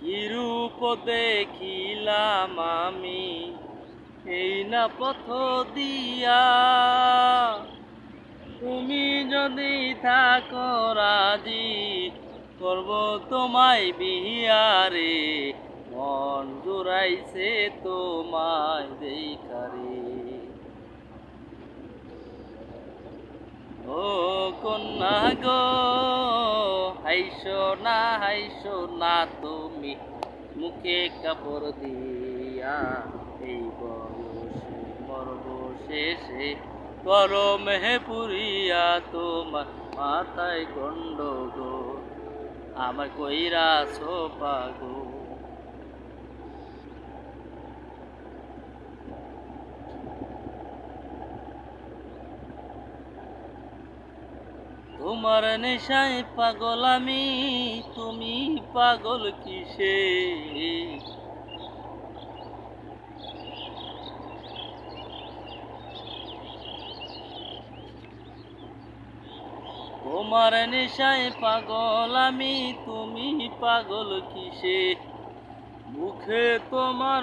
কি রূপ দেখিলাম আমি এই না পথ দিয়া, তুমি যদি থাকো রাজি করব তোমায় বিহারে, মন জুড়াইছে তোমায় দেখারে। ও কন্যা গো, হাইসো না তুমি মুখে কাপড় দিয়া, এই বয়সে মরব শেষে গরমে পুরিয়া, তোমার মাথায় গন্ডগোল আমার কইরাছো পাগল। তোমার নেশায় পাগল আমি, তুমি পাগল কিসে? তোমার নেশায় পাগল আমি, তুমি পাগল কিসে? মুখে তোমার